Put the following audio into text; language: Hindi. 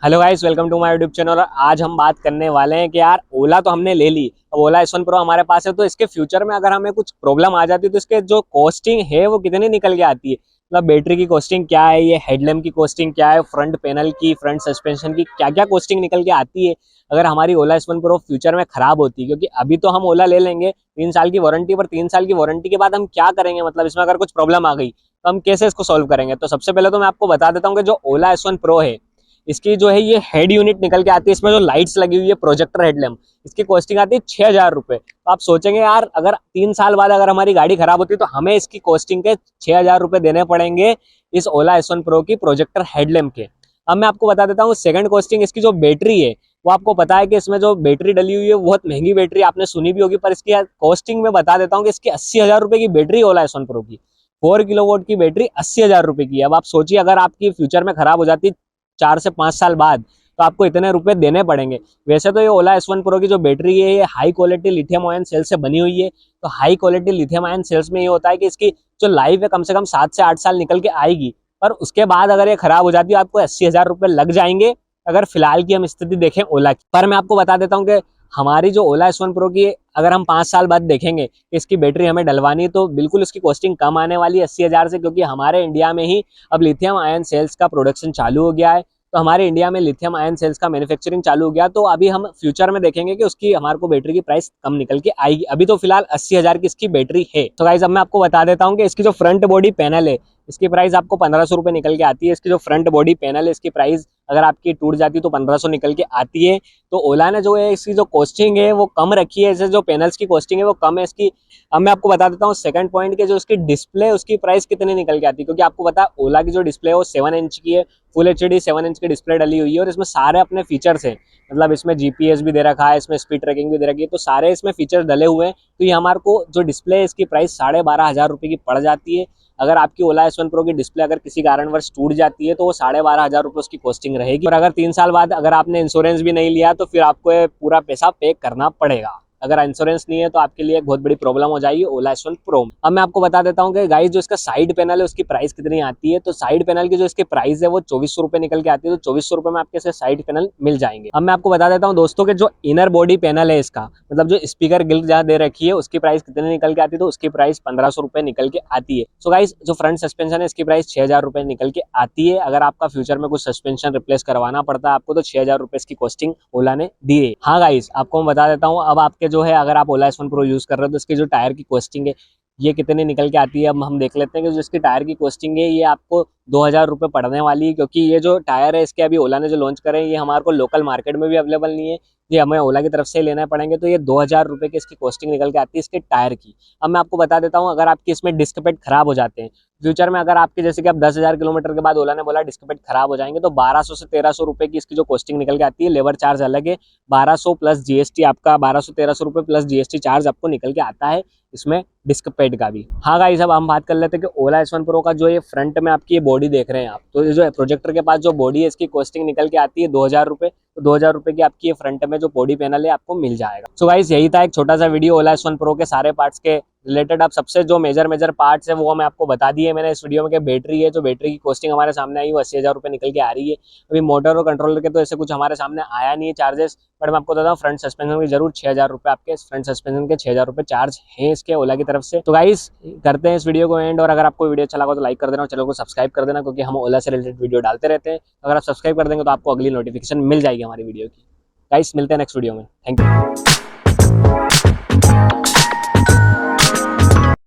Hello guys, welcome to my YouTube channel. और आज हम बात करने वाले हैं कि यार ओला तो हमने ले ली, अब ओला S1 Pro हमारे पास है, तो इसके फ्यूचर में अगर हमें कुछ प्रॉब्लम आ जाती है तो इसके जो कॉस्टिंग है वो कितनी निकल के आती है। मतलब बैटरी की कॉस्टिंग क्या है, ये हेडलैम्प की कॉस्टिंग क्या है, फ्रंट पैनल की, फ्रंट सस्पेंशन की क्या क्या कॉस्टिंग निकल के आती है अगर हमारी ओला S1 Pro फ्यूचर में खराब होती है। क्योंकि अभी तो हम ओला ले लेंगे 3 साल की वारंटी पर, 3 साल की वारंटी के बाद हम क्या करेंगे, मतलब इसमें अगर कुछ प्रॉब्लम आ गई तो हम कैसे इसको सॉल्व करेंगे। तो सबसे पहले तो मैं आपको बता देता हूँ कि जो ओला S1 Pro है इसकी जो है ये हेड यूनिट निकल के आती है, इसमें जो लाइट्स लगी हुई है प्रोजेक्टर हेडलैम्प, इसकी कॉस्टिंग आती है 6,000 रुपए। तो आप सोचेंगे यार अगर 3 साल बाद अगर हमारी गाड़ी खराब होती है तो हमें इसकी कॉस्टिंग के 6,000 रुपए देने पड़ेंगे इस ओला S1 Pro की प्रोजेक्टर हेडलैम्प के। अब मैं आपको बता देता हूँ सेकंड कॉस्टिंग, इसकी जो बैटरी है वो आपको पता है कि इसमें जो बैटरी डली हुई है बहुत महंगी बैटरी, आपने सुनी भी होगी, पर इसकी कॉस्टिंग में बता देता हूँ कि इसकी 80,000 रुपए की बैटरी ओला S1 Pro की, 4 किलोवाट की बैटरी 80,000 रुपए की है। अब आप सोचिए अगर आपकी फ्यूचर में खराब हो जाती 4 से 5 साल बाद तो आपको इतने रुपए देने पड़ेंगे। वैसे तो ये ओला S1 Pro की जो बैटरी है ये high quality lithium ion cell से बनी हुई है। तो high quality lithium ion cells में ये होता है कि इसकी जो लाइफ है कम से कम 7 से 8 साल निकल के आएगी, पर उसके बाद अगर ये खराब हो जाती है आपको 80,000 रुपए लग जाएंगे अगर फिलहाल की हम स्थिति देखें ओला की। पर मैं आपको बता देता हूँ कि हमारी जो ओला S1 Pro की अगर हम 5 साल बाद देखेंगे कि इसकी बैटरी हमें डलवानी है तो बिल्कुल उसकी कॉस्टिंग कम आने वाली है 80,000 से, क्योंकि हमारे इंडिया में ही अब लिथियम आयन सेल्स का प्रोडक्शन चालू हो गया है। तो हमारे इंडिया में लिथियम आयन सेल्स का मैन्युफैक्चरिंग चालू हो गया, तो अभी हम फ्यूचर में देखेंगे कि उसकी हमारे को बैटरी की प्राइस कम निकल के आएगी। अभी तो फिलहाल 80,000 की इसकी बैटरी है। तो गाइस अब मैं आपको बता देता हूँ कि इसकी जो फ्रंट बॉडी पैनल है इसकी प्राइस आपको 1,500 रुपए निकल के आती है। इसकी जो फ्रंट बॉडी पैनल है इसकी प्राइस अगर आपकी टूट जाती है तो 1,500 निकल के आती है। तो ओला ने जो है इसकी जो कॉस्टिंग है वो कम रखी है, जो पैनल्स की कॉस्टिंग है वो कम है इसकी। अब मैं आपको बता देता हूँ सेकंड पॉइंट के जो उसकी डिस्प्ले उसकी प्राइस कितनी निकल के आती है, क्योंकि आपको पता है ओला की जो डिस्प्ले है वो 7 इंच की है, फुल HD 7 इंच की डिस्प्ले डली हुई है और इसमें सारे अपने फीचर्स हैं। मतलब इसमें GPS भी दे रखा है, इसमें स्पीड ट्रैकिंग भी दे रखी है, तो सारे इसमें फीचर्स डले हुए हैं। तो ये हमारे को जो डिस्प्ले है इसकी प्राइस 12,500 की पड़ जाती है। अगर आपकी ओला S1 Pro की डिस्प्ले अगर किसी कारणवश टूट जाती है तो वो 12,500 उसकी कॉस्टिंग रहेगी। और अगर 3 साल बाद अगर आपने इंश्योरेंस भी नहीं लिया तो फिर आपको ये पूरा पैसा पे करना पड़ेगा। अगर इंश्योरेंस नहीं है तो आपके लिए एक बहुत बड़ी प्रॉब्लम हो जाएगी ओला S1 Pro में। अब मैं आपको बता देता हूँ कि गाइस जो इसका साइड पैनल है उसकी प्राइस कितनी आती है। तो साइड पैनल की जो इसकी प्राइस है वो 2,400 रुपए निकल के आती है। तो 2,400 रुपए में आपके से साइड पैनल मिल जाएंगे। अब मैं आपको बता देता हूँ दोस्तों के जो इनर बॉडी पैनल है इसका, मतलब जो स्पीकर गिल्ड जहाँ दे रखी है उसकी प्राइस कितनी निकल के आती है, तो उसकी प्राइस 1,500 रुपए निकल के आती है। सो गाइस जो फ्रंट सस्पेंशन है इसकी प्राइस 6,000 रुपए निकल के आती है। अगर आपका फ्यूचर में कुछ सस्पेंशन रिप्लेस करवाना पड़ता है आपको तो 6,000 रुपए इसकी कॉस्टिंग ओला ने दी है। हाँ गाइस आपको मैं बता देता हूँ, अब आपके जो है अगर आप ओला S1 Pro यूज कर रहे हो तो इसकी जो टायर की कॉस्टिंग है ये कितनी निकल के आती है। अब हम देख लेते हैं कि जो इसकी टायर की कॉस्टिंग है ये आपको 2,000 रुपए पड़ने वाली है, क्योंकि ये जो टायर है इसके अभी ओला ने जो लॉन्च करे ये हमारे को लोकल मार्केट में भी अवेलेबल नहीं है, ये हमें ओला की तरफ से लेना पड़ेंगे। तो ये 2,000 रुपए की इसकी कॉस्टिंग निकल के आती है इसके टायर की। अब मैं आपको बता देता हूँ अगर आपके इसमें डिस्क पैड खराब हो जाते हैं फ्यूचर में, अगर आपके जैसे कि अब 10,000 किलोमीटर के बाद ओला ने बोला डिस्क पैड खराब हो जाएंगे तो 1,200 से 1,300 रुपए की इसकी जो कॉस्टिंग निकल के आती है। लेबर चार्ज अलग है, 1,200 प्लस GST आपका 1,200-1,300 रुपए प्लस GST चार्ज आपको निकल के आता है इसमें डिस्क पैड का भी। हाँ गाइस अब हम बात कर लेते हैं कि ओला S1 Pro का जो ये फ्रंट में आपकी ये बॉडी देख रहे हैं आप, तो ये जो प्रोजेक्टर के पास जो बॉडी है इसकी कॉस्टिंग निकल के आती है 2,000 रुपए। तो 2,000 रुपए की आपकी ये फ्रंट में जो बॉडी पैनल है आपको मिल जाएगा। सो गाइस यही था एक छोटा सा वीडियो ओला S1 Pro के सारे पार्ट्स के रिलेटेड। अब सबसे जो मेजर पार्ट्स है वो मैं आपको बता दिए मैंने इस वीडियो में कि बैटरी है, जो बैटरी की कॉस्टिंग हमारे सामने आई वो 80,000 रुपए निकल के आ रही है। अभी मोटर और कंट्रोलर के तो ऐसे कुछ हमारे सामने आया नहीं है चार्जेस, बट मैं आपको बता दूं फ्रंट सस्पेंशन के जरूर 6,000 रुपए आपके फ्रंट सस्पेंशन के 6,000 रुपए चार्ज हैं इसके ओला की तरफ से। तो गाइस करते हैं इस वीडियो को एंड, और अगर आपको वीडियो अच्छा लगा तो लाइक कर देना और चैनल को सब्सक्राइब कर देना, क्योंकि हम ओला से रिलेटेड वीडियो डालते रहते हैं। अगर आप सब्सक्राइब कर देंगे तो आपको अगली नोटिफिकेशन मिल जाएगी हमारी वीडियो की। गाइस मिलते हैं नेक्स्ट वीडियो में, थैंक यू।